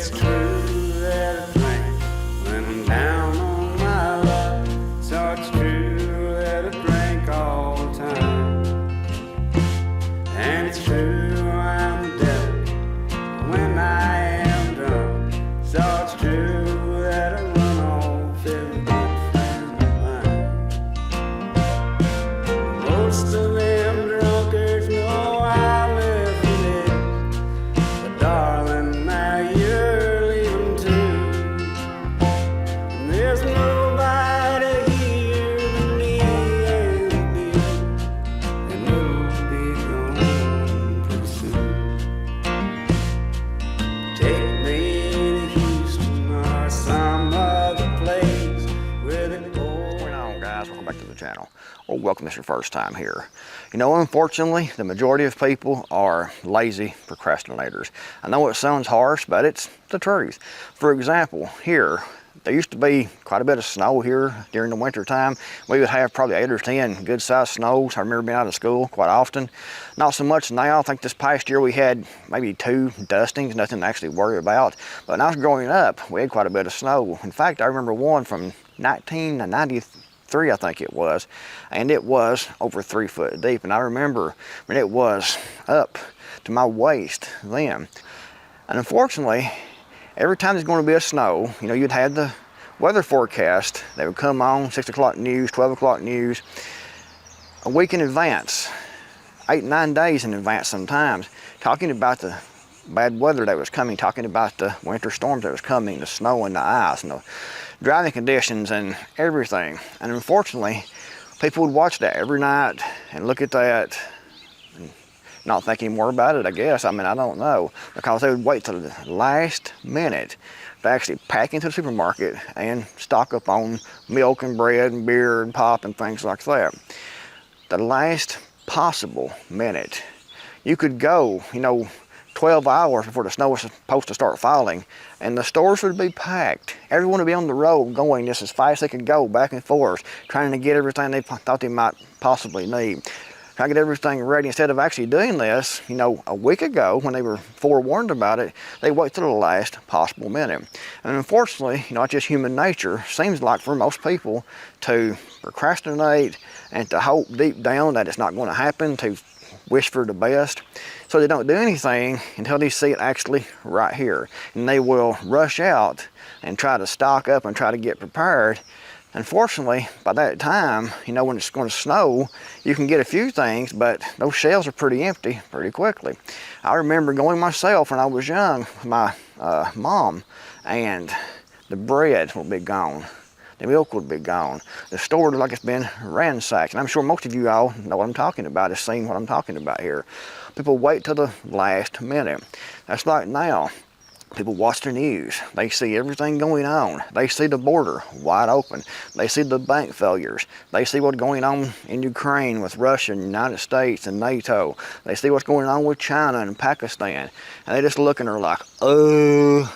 It's true that I drink when I'm down on my luck. So it's true that I drink all the time. And it's true I'm the devil when I am drunk. So it's true that I run off every good friend of mine. Most of them drunkards know I live for this. But darling, now you're leaving too. And there's nobody here but me and you. And you'll be gone pretty soon. Take me to Houston or some other place where the What's going on, guys? Welcome back to the channel. Or welcome if it's your first time here. You know, unfortunately, the majority of people are lazy procrastinators. I know it sounds harsh, but it's the truth. For example, here, there used to be quite a bit of snow here during the winter time. We would have probably 8 or 10 good-sized snows. I remember being out of school quite often. Not so much now. I think this past year we had maybe 2 dustings, nothing to actually worry about. But when I was growing up, we had quite a bit of snow. In fact, I remember one from 1993, I think it was, and it was over 3 foot deep. And I remember when it was up to my waist then. And unfortunately, every time there's going to be a snow, you know, you'd have the weather forecast. They would come on, 6 o'clock news, 12 o'clock news, a week in advance, 8, 9 days in advance sometimes, talking about the bad weather that was coming, talking about the winter storms that was coming, the snow and the ice and the driving conditions and everything. And unfortunately, people would watch that every night and look at that and not think any more about it, I guess. I mean, I don't know, because they would wait till the last minute to actually pack into the supermarket and stock up on milk and bread and beer and pop and things like that. The last possible minute. You could go, you know, 12 hours before the snow was supposed to start falling, and the stores would be packed. Everyone would be on the road going just as fast as they could go, back and forth, trying to get everything they thought they might possibly need. Trying to get everything ready. Instead of actually doing this, you know, a week ago when they were forewarned about it, they wait till the last possible minute. And unfortunately, you know, it's just human nature, seems like for most people, to procrastinate and to hope deep down that it's not going to happen, to wish for the best. So they don't do anything until they see it actually right here. And they will rush out and try to stock up and try to get prepared. Unfortunately, by that time, you know, when it's going to snow, you can get a few things, but those shelves are pretty empty pretty quickly. I remember going myself when I was young with my mom, and the bread would be gone. The milk would be gone. The store looked like it's been ransacked. And I'm sure most of you all know what I'm talking about, have seen what I'm talking about here. People wait till the last minute. That's like now. People watch the news. They see everything going on. They see the border wide open. They see the bank failures. They see what's going on in Ukraine with Russia and the United States and NATO. They see what's going on with China and Pakistan. And they just look and they're like, oh,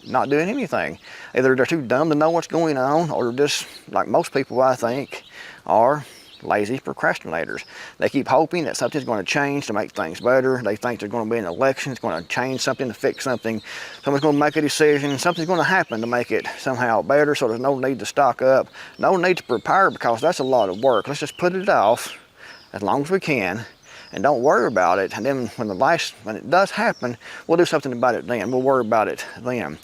not doing anything. Either they're too dumb to know what's going on, or they're just, like most people I think, are lazy procrastinators. They keep hoping that something's going to change to make things better. They think there's going to be an election, it's going to change something, to fix something. Someone's going to make a decision, something's going to happen to make it somehow better, so there's no need to stock up, no need to prepare, because that's a lot of work. Let's just put it off as long as we can and don't worry about it. And then when it does happen, we'll do something about it then. We'll worry about it then.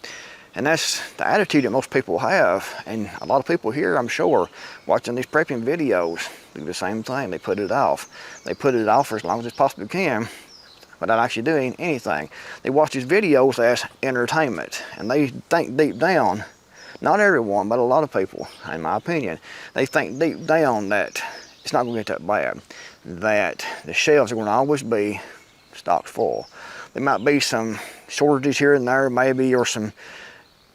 And that's the attitude that most people have. And a lot of people here, I'm sure, watching these prepping videos, do the same thing. They put it off. They put it off for as long as they possibly can without actually doing anything. They watch these videos as entertainment. And they think deep down, not everyone, but a lot of people, in my opinion, they think deep down that it's not going to get that bad. That the shelves are going to always be stocked full. There might be some shortages here and there, maybe, or some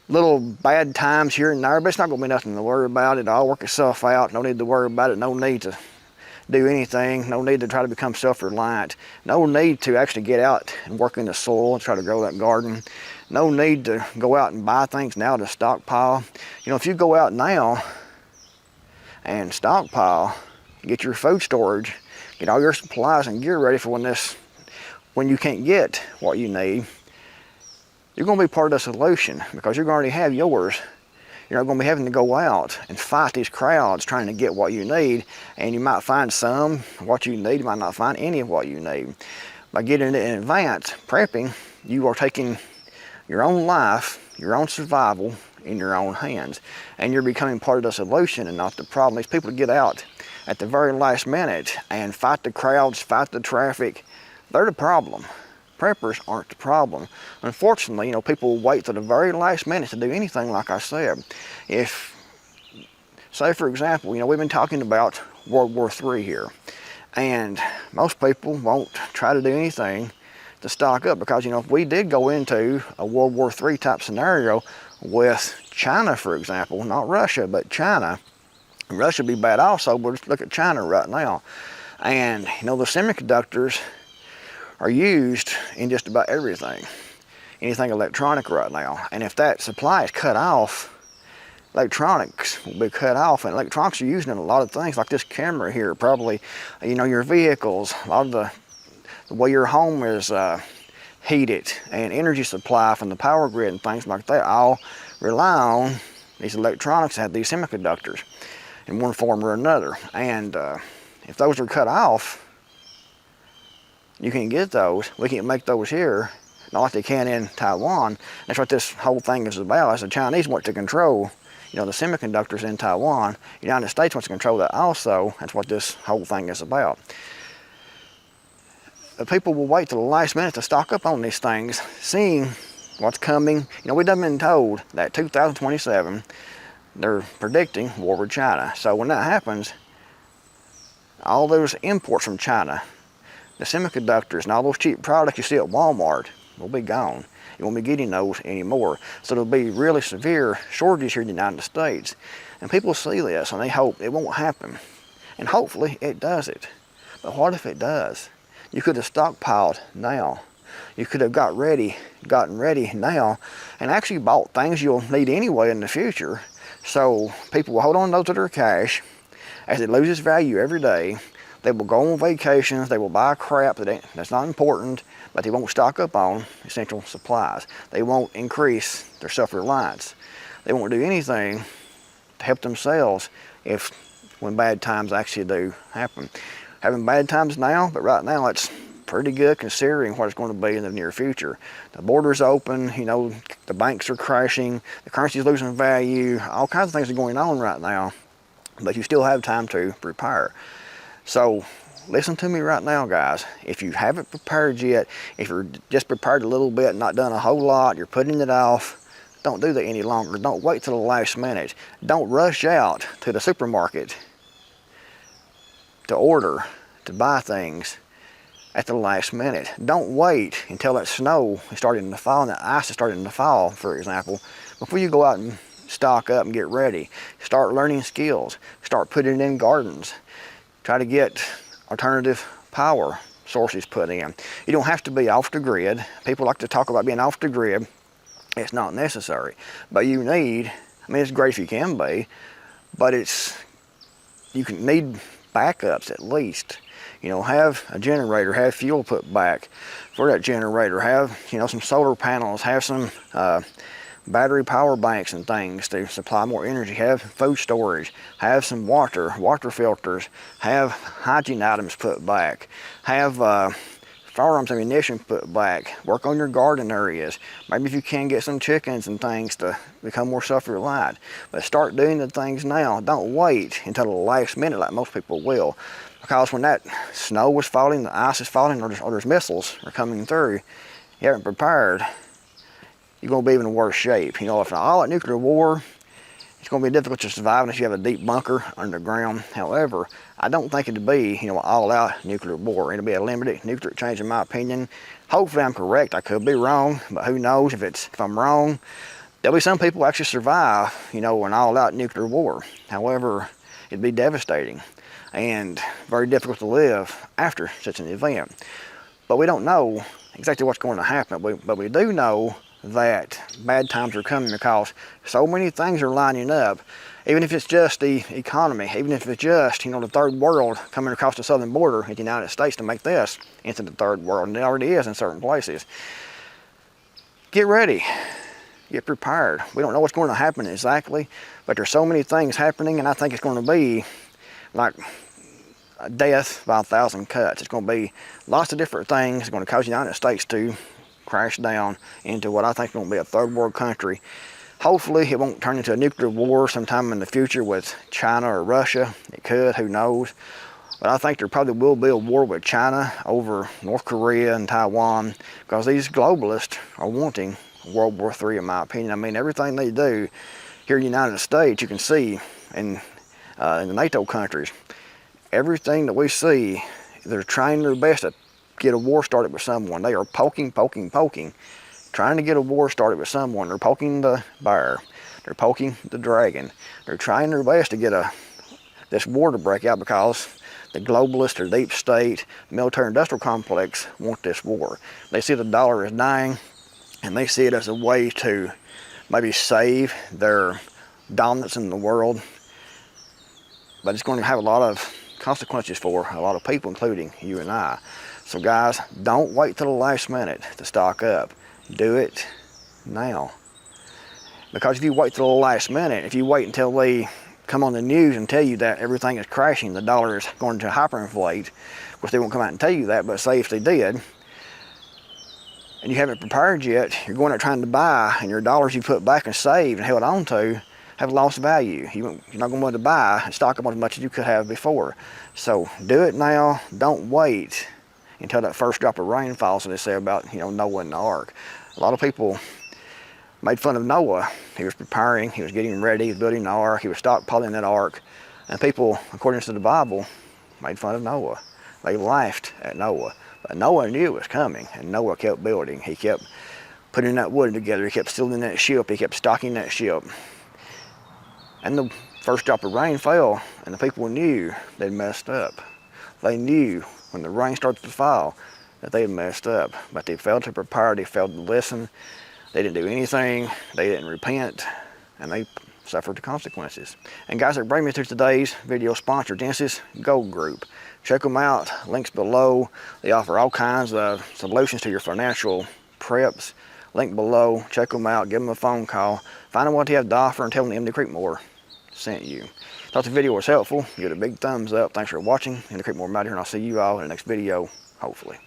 little bad times here and there, but it's not going to be nothing to worry about. It'll all work itself out. No need to worry about it. No need to do anything. No need to try to become self-reliant. No need to actually get out and work in the soil and try to grow that garden. No need to go out and buy things now to stockpile. You know, if you go out now and stockpile, get your food storage, get all your supplies and gear ready for when you can't get what you need, you're going to be part of the solution because you're going to already have yours. You're not going to be having to go out and fight these crowds trying to get what you need, and you might find some of what you need, you might not find any of what you need. By getting it in advance, prepping, you are taking your own life, your own survival in your own hands, and you're becoming part of the solution and not the problem. These people get out at the very last minute and fight the crowds, fight the traffic, they're the problem. Preppers aren't the problem. Unfortunately, people wait till the very last minute to do anything, like I said. If, say for example, we've been talking about World War III here, and most people won't try to do anything to stock up because, if we did go into a World War III type scenario with China, for example, not Russia, but China, Russia would be bad also, but let's look at China right now. And, the semiconductors are used in just about everything, anything electronic right now. And if that supply is cut off, electronics will be cut off, and electronics are used in a lot of things, like this camera here, probably, your vehicles, a lot of the way your home is heated, and energy supply from the power grid and things like that all rely on these electronics that have these semiconductors in one form or another. And if those are cut off, you can get those. We can't make those here, not like they can in Taiwan. That's what this whole thing is about. As the Chinese want to control, the semiconductors in Taiwan, the United States wants to control that also. That's what this whole thing is about. The people will wait till the last minute to stock up on these things, seeing what's coming. We've done been told that 2027, they're predicting war with China. So when that happens, all those imports from China, the semiconductors and all those cheap products you see at Walmart will be gone. You won't be getting those anymore. So there'll be really severe shortages here in the United States. And people see this and they hope it won't happen. And hopefully it does it. But what if it does? You could have stockpiled now. You could have gotten ready now, and actually bought things you'll need anyway in the future. So people will hold on to those that are cash. As it loses value every day, they will go on vacations, they will buy crap that's not important, but they won't stock up on essential supplies. They won't increase their self-reliance. They won't do anything to help themselves when bad times actually do happen. Having bad times now, but right now it's pretty good considering what it's going to be in the near future. The border's open, the banks are crashing, the currency's losing value, all kinds of things are going on right now, but you still have time to prepare. So listen to me right now, guys. If you haven't prepared yet, if you're just prepared a little bit, not done a whole lot, you're putting it off, don't do that any longer. Don't wait till the last minute. Don't rush out to the supermarket to order, to buy things at the last minute. Don't wait until that snow is starting to fall and the ice is starting to fall, for example, before you go out and stock up and get ready. Start learning skills. Start putting in gardens. Try to get alternative power sources put in. You don't have to be off the grid. People like to talk about being off the grid. It's not necessary. But you need, it's great if you can be, but you can need backups at least. Have a generator, have fuel put back for that generator, have, some solar panels, have some battery power banks and things to supply more energy, have food storage, have some water filters, have hygiene items put back, have firearms ammunition put back, work on your garden areas. Maybe if you can get some chickens and things to become more self-reliant. But start doing the things now. Don't wait until the last minute like most people will. Because when that snow is falling, the ice is falling, or there's missiles are coming through, you haven't prepared, you're going to be in worse shape. If an all-out nuclear war, it's going to be difficult to survive unless you have a deep bunker underground. However, I don't think it'd be, an all-out nuclear war. It'll be a limited nuclear change, in my opinion. Hopefully I'm correct. I could be wrong, but who knows if I'm wrong. There'll be some people who actually survive, an all-out nuclear war. However, it'd be devastating and very difficult to live after such an event. But we don't know exactly what's going to happen, but we do know that bad times are coming because so many things are lining up. Even if it's just the economy, even if it's just, the third world coming across the southern border in the United States to make this into the third world, and it already is in certain places. get ready, get prepared. We don't know what's going to happen exactly, but there's so many things happening, and I think it's going to be like a death by 1,000 cuts. It's going to be lots of different things. It's going to cause the United States to crash down into what I think is going to be a third world country. Hopefully it won't turn into a nuclear war sometime in the future with China or Russia. It could, who knows. But I think there probably will be a war with China over North Korea and Taiwan, because these globalists are wanting World War III, in my opinion. I mean, everything they do here in the United States, you can see in the NATO countries, everything that we see, they're trying their best to get a war started with someone. They are poking, trying to get a war started with someone. They're poking the bear. They're poking the dragon. They're trying their best to get this war to break out, because the globalists, or deep state, military-industrial complex want this war. They see the dollar is dying, and they see it as a way to maybe save their dominance in the world. But it's going to have a lot of consequences for a lot of people, including you and I. So guys, don't wait till the last minute to stock up. Do it now. Because if you wait till the last minute, if you wait until they come on the news and tell you that everything is crashing, the dollar is going to hyperinflate, of course they won't come out and tell you that, but say if they did, and you haven't prepared yet, you're going out trying to buy, and your dollars you put back and saved and held on to have lost value. You're not going to want to buy and stock up on as much as you could have before. So do it now. Don't wait until that first drop of rain falls, as they say about Noah and the ark. A lot of people made fun of Noah. He was preparing, he was getting ready, he was building the ark, he was stockpiling that ark. And people, according to the Bible, made fun of Noah. They laughed at Noah. But Noah knew it was coming, and Noah kept building. He kept putting that wood together, he kept stealing that ship, he kept stocking that ship. And the first drop of rain fell, and the people knew they'd messed up. They knew when the rain started to fall that they had messed up, but they failed to prepare, they failed to listen. They didn't do anything, they didn't repent, and they suffered the consequences. And guys, that brings me to today's video sponsor, Genesis Gold Group. Check them out, links below. They offer all kinds of solutions to your financial preps. Link below, check them out, give them a phone call, find out what they have to offer, and tell them the MD Creekmore sent you. Thought the video was helpful, give it a big thumbs up. Thanks for watching. MD Creekmore, I'm out here, and I'll see you all in the next video, hopefully.